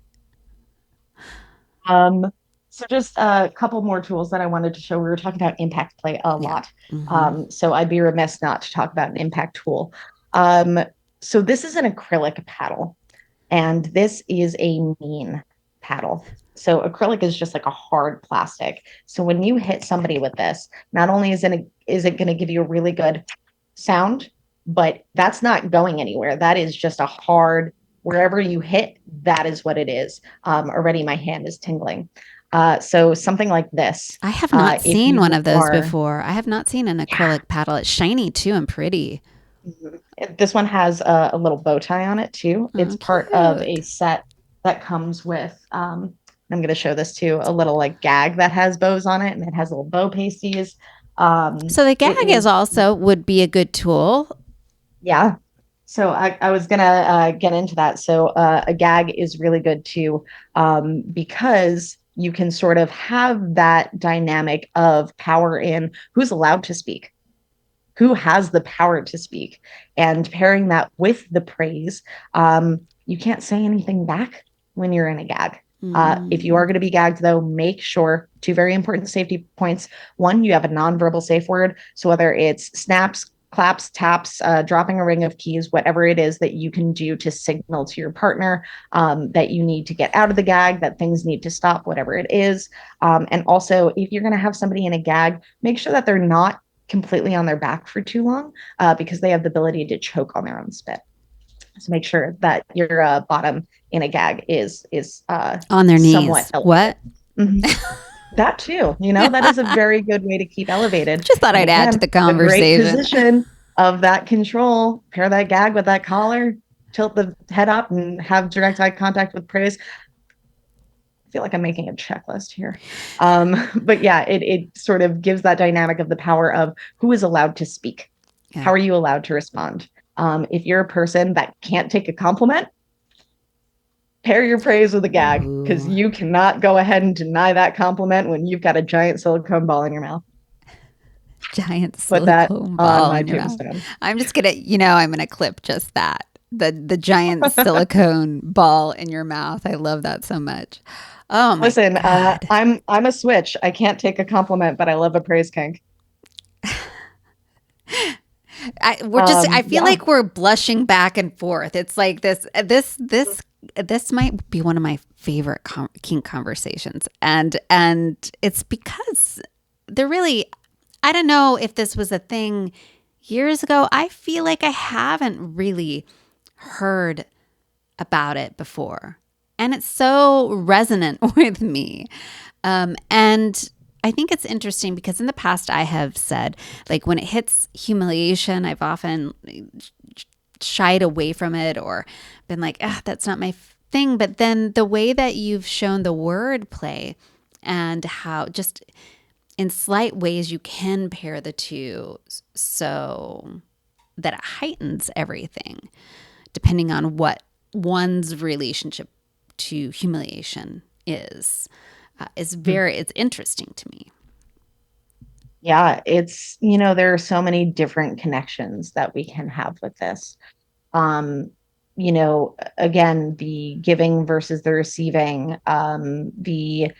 Um, so just a couple more tools that I wanted to show. We were talking about impact play a Yeah. lot. Mm-hmm. So I'd be remiss not to talk about an impact tool. Um, so this is an acrylic paddle, and this is a mean paddle. So acrylic is just like a hard plastic. So when you hit somebody with this, not only is it going to give you a really good sound, but that's not going anywhere. That is just a hard, wherever you hit, that is what it is. Already my hand is tingling. So something like this, I have not if seen one you of those are, before. I have not seen an yeah. acrylic paddle. It's shiny too and pretty. Mhm. This one has a little bow tie on it too. It's Oh, part of a cute. set that comes with, I'm going to show this too, a little like gag that has bows on it, and it has little bow pasties. So the gag It is is, also would be a good tool. yeah. So I was gonna get into that. So a gag is really good too, because you can sort of have that dynamic of power in who's allowed to speak, who has the power to speak, and pairing that with the praise. You can't say anything back when you're in a gag. If you are Mm. going to be gagged, though, make sure two very important safety points. One, you have a nonverbal safe word. So whether it's snaps, claps, taps, dropping a ring of keys, whatever it is that you can do to signal to your partner that you need to get out of the gag, that things need to stop, whatever it is. And also, if you're going to have somebody in a gag, make sure that they're not completely on their back for too long because they have the ability to choke on their own spit. So make sure that your bottom in a gag is On their somewhat knees. elevated. What? Mhm. That too, that is a very good way to keep elevated. Just thought And I'd add to again, the a great conversation. position of that control. Pair that gag with that collar, tilt the head up, and have direct eye contact with praise. I feel like I'm making a checklist here. But yeah, it sort of gives that dynamic of the power of who is allowed to speak. Yeah. How are you allowed to respond? If you're a person that can't take a compliment, pair your praise with a gag because Ooh. you cannot go ahead and deny that compliment when you've got a giant silicone ball in your mouth. Giant Put that silicone on ball my in your mouth. tombstone. I'm just gonna, I'm gonna clip just that. The giant silicone ball in your mouth. I love that so much. Oh my Listen, God. I'm a switch. I can't take a compliment, but I love a praise kink. I feel Yeah. like we're blushing back and forth. It's like this might be one of my favorite kink conversations. And it's because they're really, I don't know if this was a thing years ago. I feel like I haven't really heard about it before. And it's so resonant with me. And I think it's interesting because in the past I have said, like, when it hits humiliation, I've often shied away from it or been like, that's not my thing. But then the way that you've shown the word play and how just in slight ways you can pair the two so that it heightens everything, depending on what one's relationship to humiliation is very, it's interesting to me. Yeah, it's, there are so many different connections that we can have with this. Um, again, the giving versus the receiving, the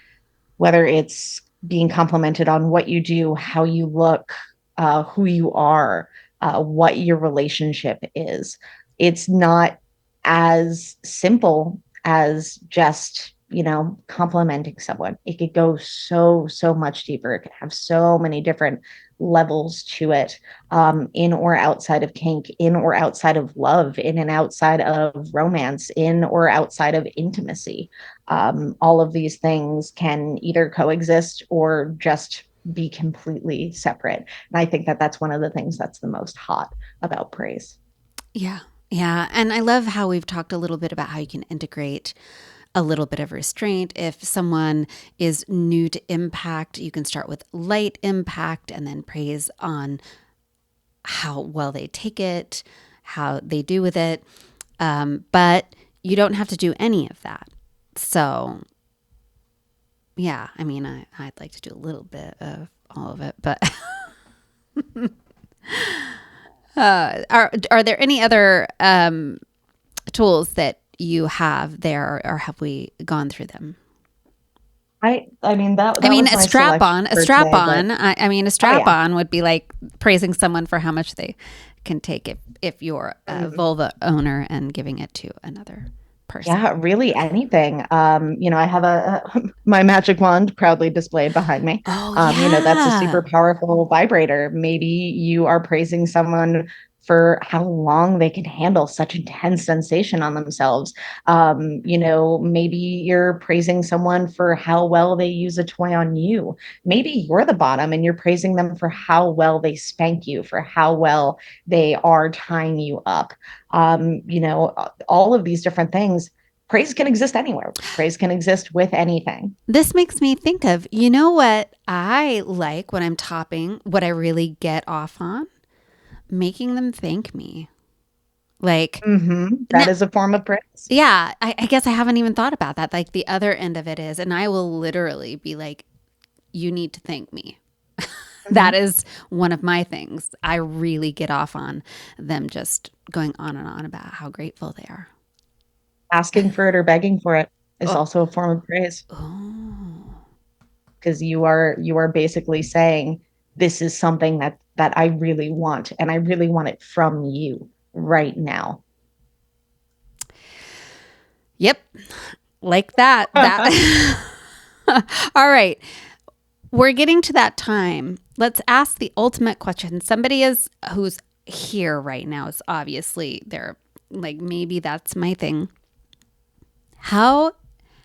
whether it's being complimented on what you do, how you look, who you are, what your relationship is. It's not as simple as just, complimenting someone. It could go so, so much deeper. It could have so many different levels to it, in or outside of kink, in or outside of love, in and outside of romance, in or outside of intimacy. All of these things can either coexist or just be completely separate. And I think that that's one of the things that's the most hot about praise. Yeah. Yeah. And I love how we've talked a little bit about how you can integrate a little bit of restraint. If someone is new to impact, you can start with light impact and then praise on how well they take it, how they do with it. But you don't have to do any of that. So, yeah, I mean, I'd like to do a little bit of all of it, but are there any other tools that you have there, or have we gone through them? I mean that I mean, was my selection a for strap today, but on. I mean, a oh strap yeah. on would be like praising someone for how much they can take if you're a Mhm. vulva owner and giving it to another person. Yeah, really anything. I have my magic wand proudly displayed behind me. Oh That's a super yeah. powerful vibrator. Maybe you are praising someone for how long they can handle such intense sensation on themselves. Maybe you're praising someone for how well they use a toy on you. Maybe you're the bottom and you're praising them for how well they spank you, for how well they are tying you up. All of these different things. Praise can exist anywhere. Praise can exist with anything. This makes me think of, you know what I like when I'm topping, what I really get off on? Making them thank me. Like, That is a form of praise. yeah, I guess I haven't even thought about that. Like the other end of it is, and I will literally be like, you need to thank me. That Mhm. is one of my things. I really get off on them just going on and on about how grateful they are. Asking for it or begging for it is Oh, also a form of praise oh. because you are basically saying this is something that I really want and I really want it from you right now. Yep, like that. That. All right. We're getting to that time. Let's ask the ultimate question. Somebody is who's here right now is obviously they're like, maybe that's my thing. How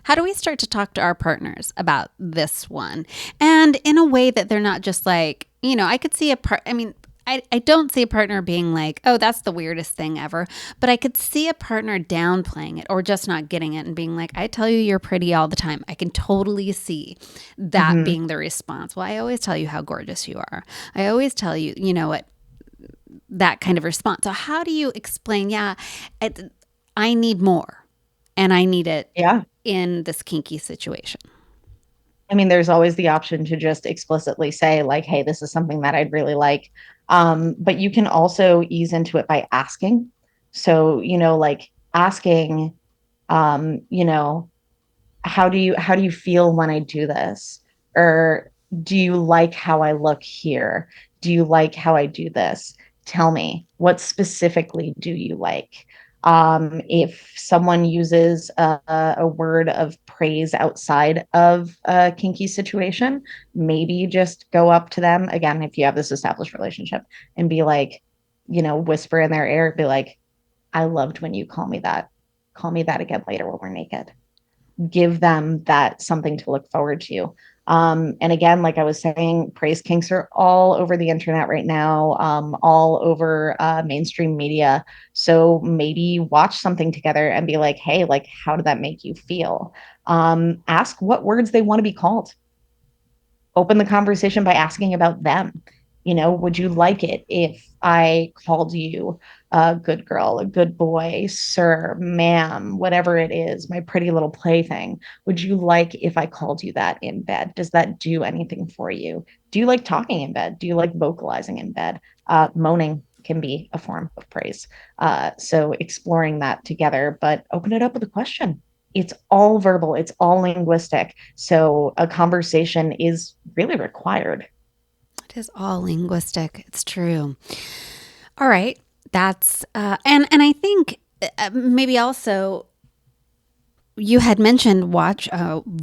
how do we start to talk to our partners about this one? And in a way that they're not just like, I could see I mean, I don't see a partner being like, oh, that's the weirdest thing ever. But I could see a partner downplaying it or just not getting it and being like, I tell you you're pretty all the time. I can totally see that Hmm. being the response. Well, I always tell you how gorgeous you are. I always tell you, you know what, that kind of response. So how do you explain, yeah, I need more and I need it Yeah. in this kinky situation? I mean, there's always the option to just explicitly say, like, hey, this is something that I'd really like. But you can also ease into it by asking. So, like asking, um, you know, how do you feel when I do this? Or do you like how I look here? Do you like how I do this? Tell me, what specifically do you like? If someone uses a word of praise outside of a kinky situation, maybe just go up to them again if you have this established relationship and be like, whisper in their ear, be like, I loved when you call me that. Call me that again later when we're naked. Give them that something to look forward to. And again, like I was saying, praise kinks are all over the internet right now, all over mainstream media. So maybe watch something together and be like, hey, like, how did that make you feel? Ask what words they want to be called. Open the conversation by asking about them. Would you like it if I called you a good girl, a good boy, sir, ma'am, whatever it is, my pretty little plaything? Would you like if I called you that in bed? Does that do anything for you? Do you like talking in bed? Do you like vocalizing in bed? Moaning can be a form of praise. So exploring that together, but open it up with a question. It's all verbal, it's all linguistic. So a conversation is really required. It is all linguistic. It's true. All right. That's and I think maybe also you had mentioned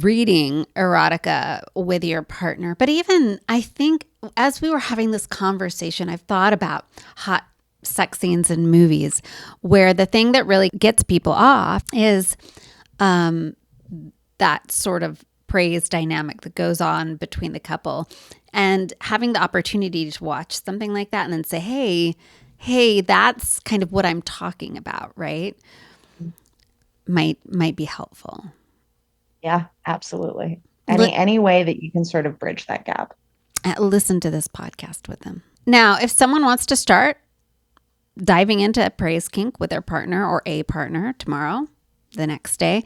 reading erotica with your partner, but even I think as we were having this conversation, I've thought about hot sex scenes in movies where the thing that really gets people off is that sort of praise dynamic that goes on between the couple, and having the opportunity to watch something like that and then say, hey, that's kind of what I'm talking about, right? Might be helpful. Yeah, absolutely. Li- Any way that you can sort of bridge that gap. Listen to this podcast with them. Now, if someone wants to start diving into a praise kink with their partner or a partner tomorrow, the next day,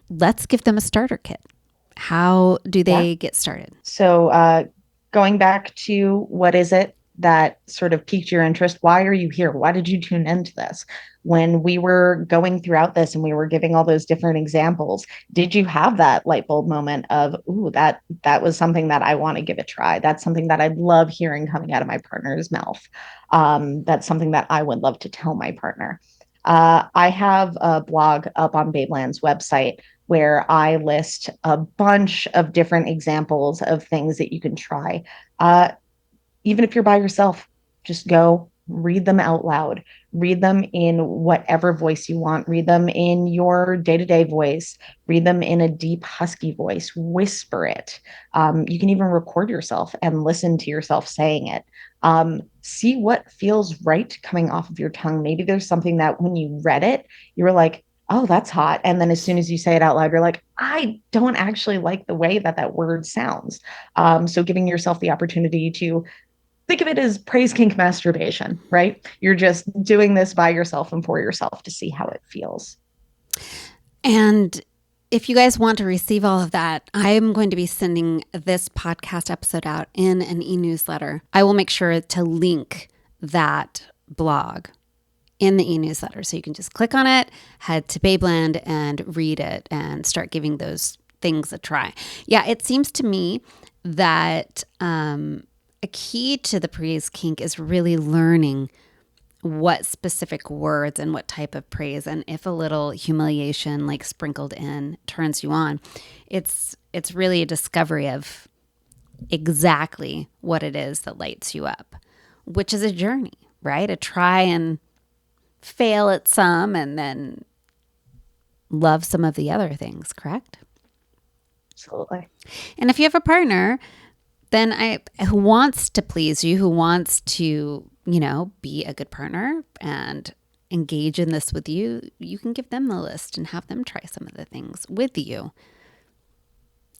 let's give them a starter kit. How do Yeah. they get started? So going back to what is it that sort of piqued your interest? Why are you here? Why did you tune into this? When we were going throughout this and we were giving all those different examples, did you have that light bulb moment of, ooh, that was something that I want to give a try? That's something that I'd love hearing coming out of my partner's mouth. That's something that I would love to tell my partner. I have a blog up on Babeland's website where I list a bunch of different examples of things that you can try. Uh, Even if you're by yourself, just go read them out loud. Read them in whatever voice you want. Read them in your day to day voice. Read them in a deep, husky voice. Whisper it. You can even record yourself and listen to yourself saying it. See what feels right coming off of your tongue. Maybe there's something that when you read it, you were like, oh, that's hot. And then as soon as you say it out loud, you're like, I don't actually like the way that that word sounds. So giving yourself the opportunity to think of it as praise kink masturbation, right? You're just doing this by yourself and for yourself to see how it feels. And if you guys want to receive all of that, I am going to be sending this podcast episode out in an e-newsletter. I will make sure to link that blog in the e-newsletter. So you can just click on it, head to Babeland and read it and start giving those things a try. Yeah, it seems to me that a key to the praise kink is really learning what specific words and what type of praise, and if a little humiliation like sprinkled in turns you on. It's really a discovery of exactly what it is that lights you up, which is a journey, right? A try and fail at some and then love some of the other things, correct? Absolutely. And if you have a partner then who wants to please you, who wants to, be a good partner and engage in this with you, you can give them the list and have them try some of the things with you.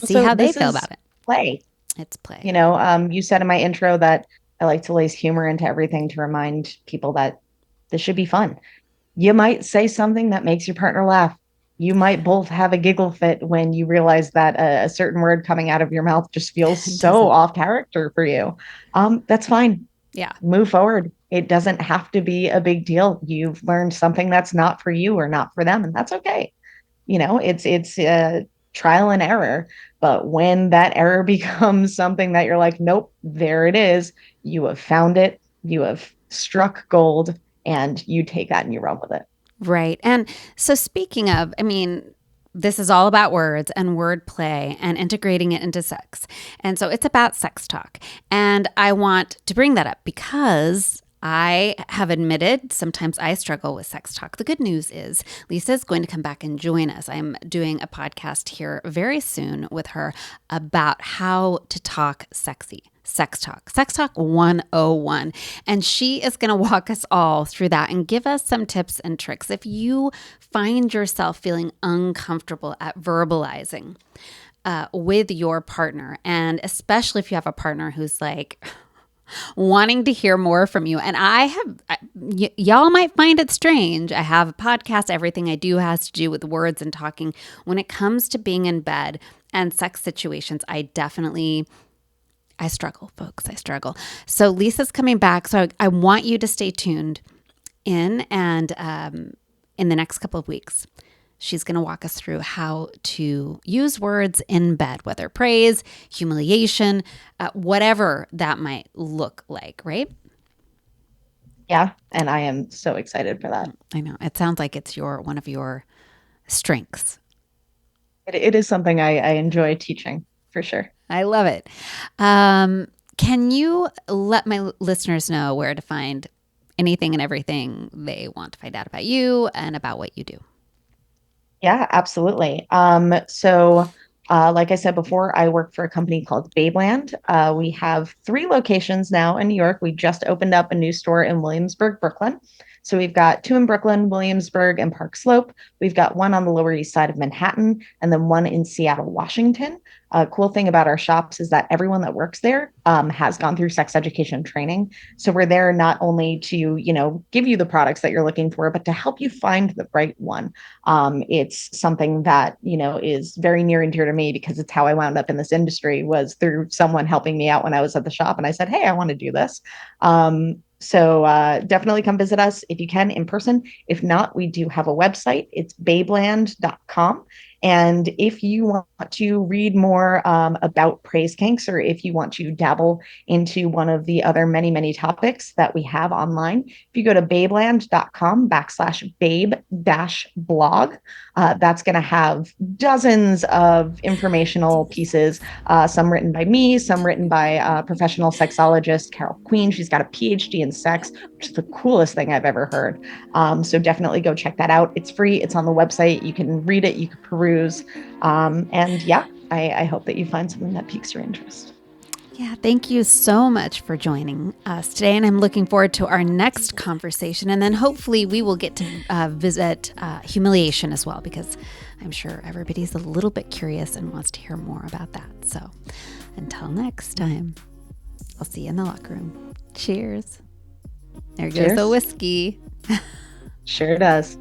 See So how they this feel is about it. play. It's play. You said in my intro that I like to lace humor into everything to remind people that this should be fun. You might say something that makes your partner laugh. You might both have a giggle fit when you realize that a certain word coming out of your mouth just feels so off character for you. That's fine. Yeah. Move forward. It doesn't have to be a big deal. You've learned something that's not for you or not for them, and that's okay. It's trial and error. But when that error becomes something that you're like, nope, there it is. You have found it. You have struck gold, and you take that and you run with it. Right. And so speaking of, this is all about words and word play and integrating it into sex. And so it's about sex talk. And I want to bring that up because I have admitted sometimes I struggle with sex talk. The good news is Lisa is going to come back and join us. I'm doing a podcast here very soon with her about how to talk sexy. Sex Talk 101. And she is going to walk us all through that and give us some tips and tricks. If you find yourself feeling uncomfortable at verbalizing with your partner, and especially if you have a partner who's like wanting to hear more from you. And y'all might find it strange. I have a podcast. Everything I do has to do with words and talking. When it comes to being in bed and sex situations, I struggle, folks. I struggle. So Lisa's coming back. So I want you to stay tuned in the next couple of weeks. She's going to walk us through how to use words in bed, whether praise, humiliation, whatever that might look like, right? Yeah, and I am so excited for that. I know. It sounds like it's one of your strengths. It is something I enjoy teaching, for sure. I love it. Can you let my listeners know where to find anything and everything they want to find out about you and about what you do? Yeah, absolutely. Like I said before, I work for a company called Babeland. We have 3 locations now in New York. We just opened up a new store in Williamsburg, Brooklyn. So we've got 2 in Brooklyn, Williamsburg, and Park Slope. We've got 1 on the Lower East Side of Manhattan, and then 1 in Seattle, Washington. A cool thing about our shops is that everyone that works there has gone through sex education training. So we're there not only to, give you the products that you're looking for, but to help you find the right one. It's something that, is very near and dear to me because it's how I wound up in this industry, was through someone helping me out when I was at the shop. And I said, hey, I want to do this. So definitely come visit us if you can in person. If not, we do have a website. It's babeland.com. And if you want to read more about praise kinks, or if you want to dabble into one of the other many, many topics that we have online, if you go to babeland.com/babe-blog, that's going to have dozens of informational pieces, some written by me, some written by professional sexologist Carol Queen. She's got a PhD in sex, which is the coolest thing I've ever heard. So definitely go check that out. It's free. It's on the website. You can read it. You can peruse. And yeah, I hope that you find something that piques your interest. Yeah, thank you so much for joining us today. And I'm looking forward to our next conversation. And then hopefully we will get to visit humiliation as well, because I'm sure everybody's a little bit curious and wants to hear more about that. So until next time, I'll see you in the locker room. Cheers. There goes the whiskey. Sure does.